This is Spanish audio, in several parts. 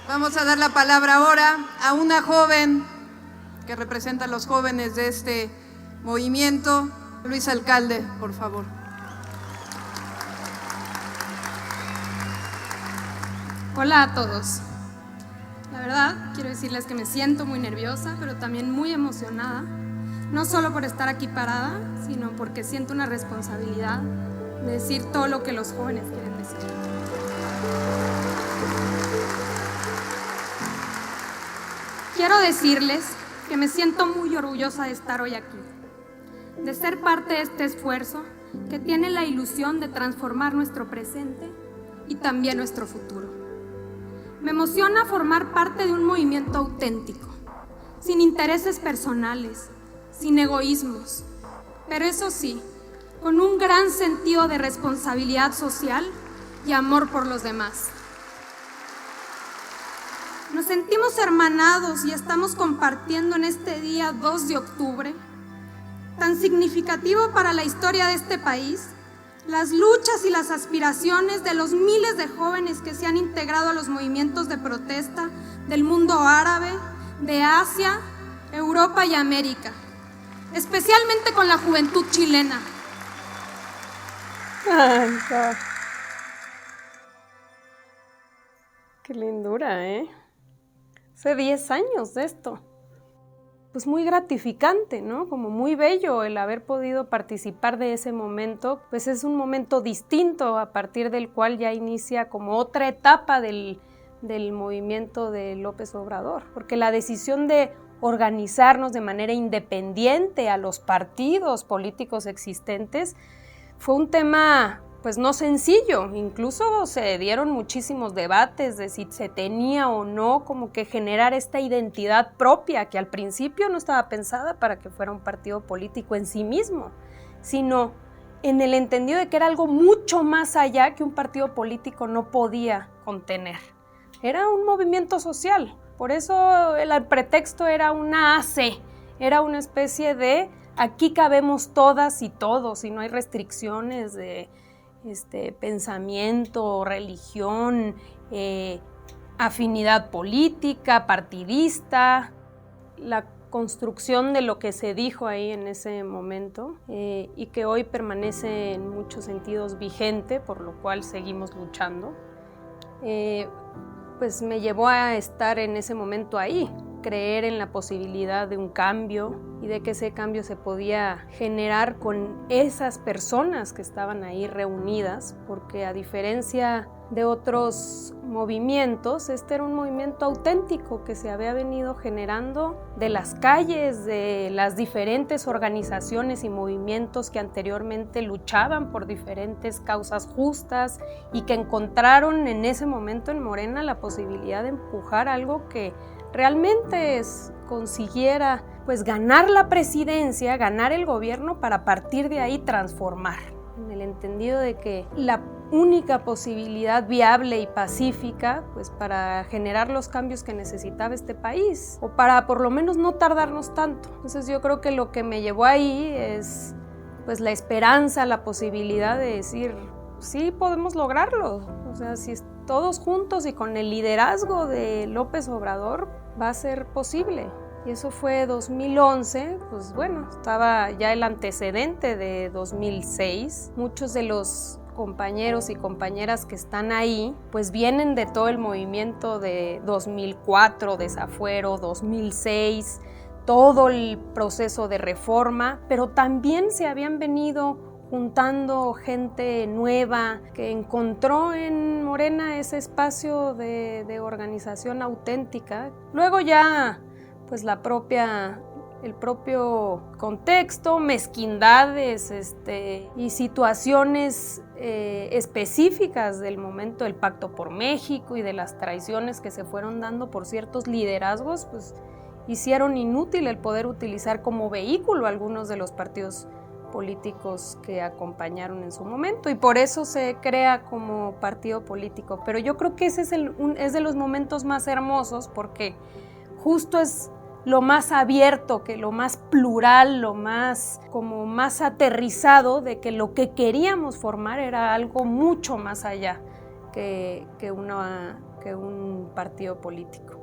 Vamos a dar la palabra ahora a una joven que representa a los jóvenes de este movimiento. Luis Alcalde, por favor. Hola a todos. La verdad, quiero decirles que me siento muy nerviosa, pero también muy emocionada, no solo por estar aquí parada, sino porque siento una responsabilidad de decir todo lo que los jóvenes quieren decir. Quiero decirles que me siento muy orgullosa de estar hoy aquí, de ser parte de este esfuerzo que tiene la ilusión de transformar nuestro presente y también nuestro futuro. Me emociona formar parte de un movimiento auténtico, sin intereses personales, sin egoísmos, pero eso sí, con un gran sentido de responsabilidad social y amor por los demás. Nos sentimos hermanados y estamos compartiendo en este día 2 de octubre, tan significativo para la historia de este país, las luchas y las aspiraciones de los miles de jóvenes que se han integrado a los movimientos de protesta del mundo árabe, de Asia, Europa y América, especialmente con la juventud chilena. Ay, no. Qué lindura, ¿eh? Hace 10 años de esto. Pues muy gratificante, ¿no? Como muy bello el haber podido participar de ese momento, pues es un momento distinto a partir del cual ya inicia como otra etapa del movimiento de López Obrador, porque la decisión de organizarnos de manera independiente a los partidos políticos existentes fue un tema pues no sencillo, incluso se dieron muchísimos debates de si se tenía o no como que generar esta identidad propia que al principio no estaba pensada para que fuera un partido político en sí mismo, sino en el entendido de que era algo mucho más allá que un partido político no podía contener. Era un movimiento social, por eso el pretexto era una AC, era una especie de aquí cabemos todas y todos y no hay restricciones de pensamiento, religión, afinidad política, partidista, la construcción de lo que se dijo ahí en ese momento y que hoy permanece en muchos sentidos vigente, por lo cual seguimos luchando, pues me llevó a estar en ese momento ahí, creer en la posibilidad de un cambio y de que ese cambio se podía generar con esas personas que estaban ahí reunidas, porque a diferencia de otros movimientos, este era un movimiento auténtico que se había venido generando de las calles, de las diferentes organizaciones y movimientos que anteriormente luchaban por diferentes causas justas y que encontraron en ese momento en Morena la posibilidad de empujar algo que realmente consiguiera pues ganar la presidencia, ganar el gobierno para a partir de ahí transformar, en el entendido de que la única posibilidad viable y pacífica pues para generar los cambios que necesitaba este país o para por lo menos no tardarnos tanto. Entonces yo creo que lo que me llevó ahí es pues la esperanza, la posibilidad de decir sí podemos lograrlo, o sea, si todos juntos y con el liderazgo de López Obrador va a ser posible. Y eso fue 2011, pues bueno, estaba ya el antecedente de 2006. Muchos de los compañeros y compañeras que están ahí, pues vienen de todo el movimiento de 2004, Desafuero, 2006, todo el proceso de reforma, pero también se habían venido juntando gente nueva que encontró en Morena ese espacio de organización auténtica. Luego ya, pues el propio contexto, mezquindades y situaciones específicas del momento del Pacto por México y de las traiciones que se fueron dando por ciertos liderazgos, pues hicieron inútil el poder utilizar como vehículo algunos de los partidos políticos que acompañaron en su momento y por eso se crea como partido político. Pero yo creo que ese es de los momentos más hermosos porque justo es lo más abierto, que lo más plural, lo más aterrizado de que lo que queríamos formar era algo mucho más allá que una que un partido político.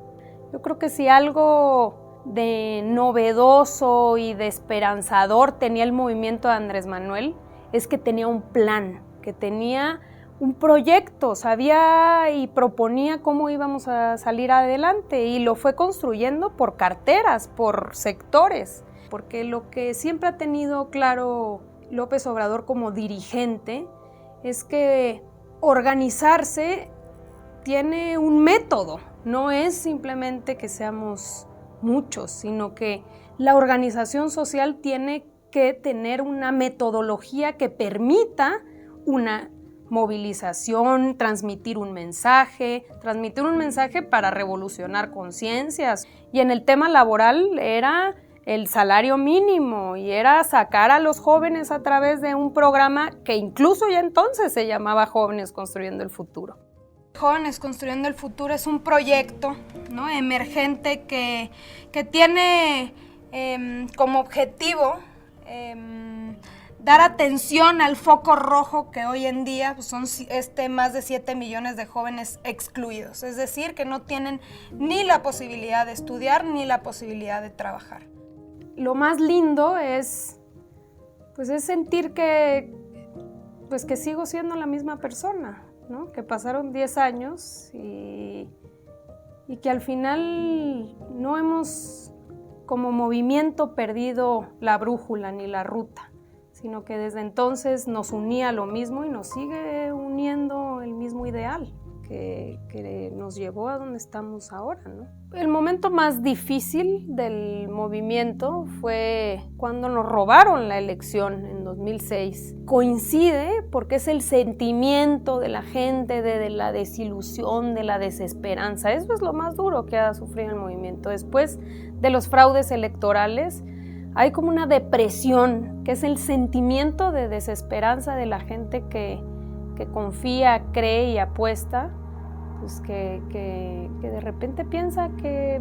Yo creo que si algo de novedoso y de esperanzador tenía el movimiento de Andrés Manuel, es que tenía un plan, que tenía un proyecto, sabía y proponía cómo íbamos a salir adelante y lo fue construyendo por carteras, por sectores, porque lo que siempre ha tenido claro López Obrador como dirigente es que organizarse tiene un método, no es simplemente que seamos muchos, sino que la organización social tiene que tener una metodología que permita una movilización, transmitir un mensaje para revolucionar conciencias. Y en el tema laboral era el salario mínimo y era sacar a los jóvenes a través de un programa que incluso ya entonces se llamaba Jóvenes Construyendo el Futuro. Jóvenes Construyendo el Futuro es un proyecto, ¿no?, emergente que tiene como objetivo dar atención al foco rojo que hoy en día pues, son más de 7 millones de jóvenes excluidos, es decir, que no tienen ni la posibilidad de estudiar ni la posibilidad de trabajar. Lo más lindo es sentir que sigo siendo la misma persona, ¿no? Que pasaron 10 años y que al final no hemos como movimiento perdido la brújula ni la ruta, sino que desde entonces nos unía lo mismo y nos sigue uniendo el mismo ideal que nos llevó a donde estamos ahora, ¿no? El momento más difícil del movimiento fue cuando nos robaron la elección en 2006. Coincide porque es el sentimiento de la gente, de la desilusión, de la desesperanza. Eso es lo más duro que ha sufrido el movimiento. Después de los fraudes electorales, hay como una depresión, que es el sentimiento de desesperanza de la gente que confía, cree y apuesta, pues que de repente piensa que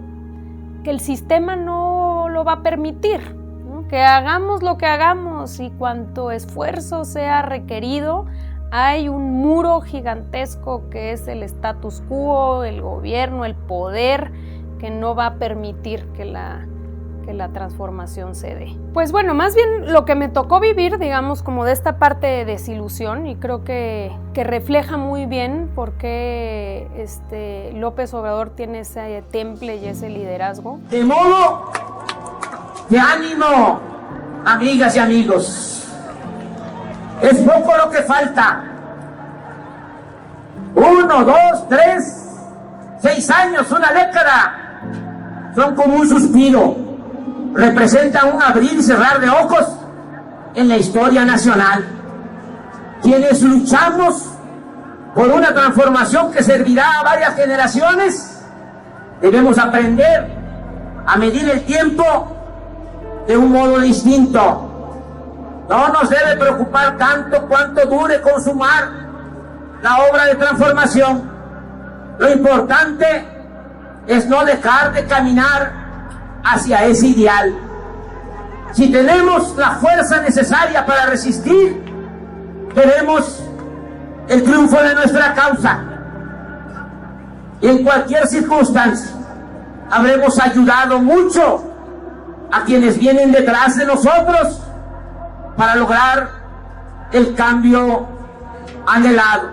el sistema no lo va a permitir, ¿no? Que hagamos lo que hagamos y cuanto esfuerzo sea requerido, hay un muro gigantesco que es el status quo, el gobierno, el poder, que no va a permitir que la transformación se dé. Pues bueno, más bien lo que me tocó vivir, digamos, como de esta parte de desilusión, y creo que refleja muy bien por qué López Obrador tiene ese temple y ese liderazgo. De modo que ánimo, amigas y amigos. Es poco lo que falta. 1, 2, 3, 6 años, una década. Son como un suspiro. Representan un abrir y cerrar de ojos en la historia nacional. Quienes luchamos por una transformación que servirá a varias generaciones, debemos aprender a medir el tiempo de un modo distinto. No nos debe preocupar tanto cuánto dure consumar la obra de transformación. Lo importante es no dejar de caminar hacia ese ideal. Si tenemos la fuerza necesaria para resistir, veremos el triunfo de nuestra causa. Y en cualquier circunstancia, habremos ayudado mucho a quienes vienen detrás de nosotros para lograr el cambio anhelado.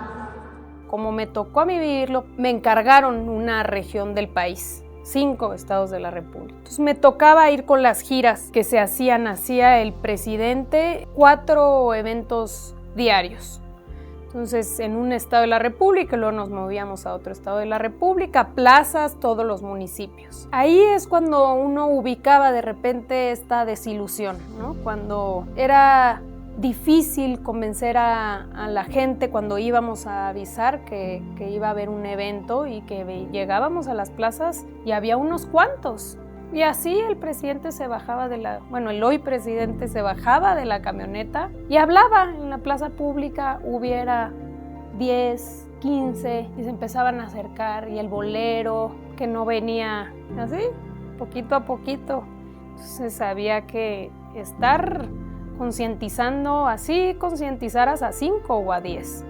Como me tocó a mí vivirlo, me encargaron una región del país. 5 estados de la República. Entonces me tocaba ir con las giras que se hacía el presidente, 4 eventos diarios. Entonces en un estado de la República, luego nos movíamos a otro estado de la República, plazas, todos los municipios. Ahí es cuando uno ubicaba de repente esta desilusión, ¿no? Cuando era difícil convencer a la gente cuando íbamos a avisar que iba a haber un evento y que llegábamos a las plazas y había unos cuantos. Y así el presidente se bajaba el hoy presidente se bajaba de la camioneta y hablaba en la plaza pública, hubiera 10, 15 y se empezaban a acercar y el bolero que no venía así, poquito a poquito. Entonces había que estar concientizando, así concientizaras a 5 o a 10.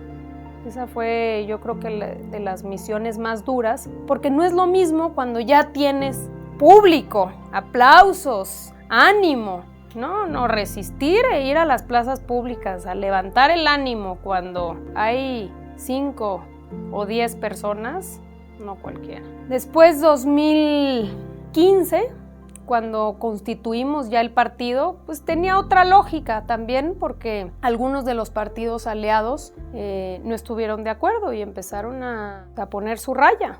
Esa fue, yo creo que de las misiones más duras, porque no es lo mismo cuando ya tienes público, aplausos, ánimo. No, resistir e ir a las plazas públicas, a levantar el ánimo cuando hay 5 o 10 personas, no cualquiera. Después 2015, cuando constituimos ya el partido, pues tenía otra lógica también, porque algunos de los partidos aliados no estuvieron de acuerdo y empezaron a poner su raya.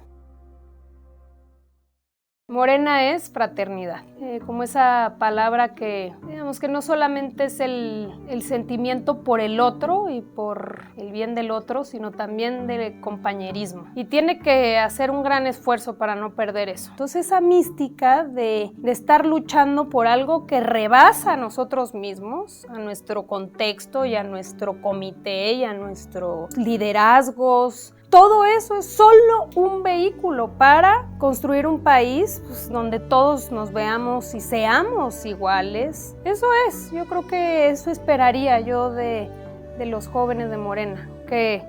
Morena es fraternidad, como esa palabra que, digamos, que no solamente es el sentimiento por el otro y por el bien del otro, sino también del compañerismo. Y tiene que hacer un gran esfuerzo para no perder eso. Entonces esa mística de estar luchando por algo que rebasa a nosotros mismos, a nuestro contexto y a nuestro comité y a nuestros liderazgos, todo eso es solo un vehículo para construir un país, pues, donde todos nos veamos y seamos iguales. Eso es, yo creo que eso esperaría yo de los jóvenes de Morena, que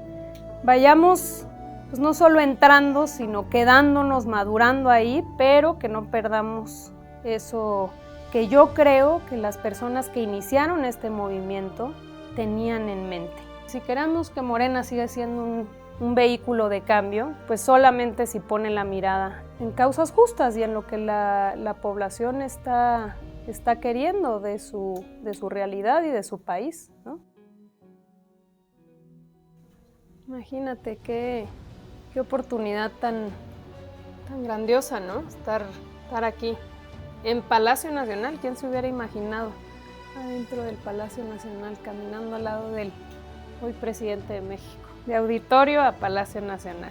vayamos pues, no solo entrando, sino quedándonos, madurando ahí, pero que no perdamos eso que yo creo que las personas que iniciaron este movimiento tenían en mente. Si queremos que Morena siga siendo un vehículo de cambio, pues solamente si pone la mirada en causas justas y en lo que la población está queriendo de su realidad y de su país, ¿no? Imagínate qué oportunidad tan grandiosa, ¿no? Estar aquí en Palacio Nacional. ¿Quién se hubiera imaginado adentro del Palacio Nacional caminando al lado del hoy presidente de México? De Auditorio a Palacio Nacional.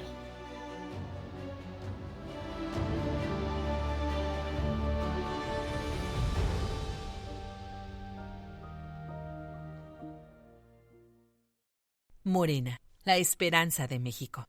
Morena, la esperanza de México.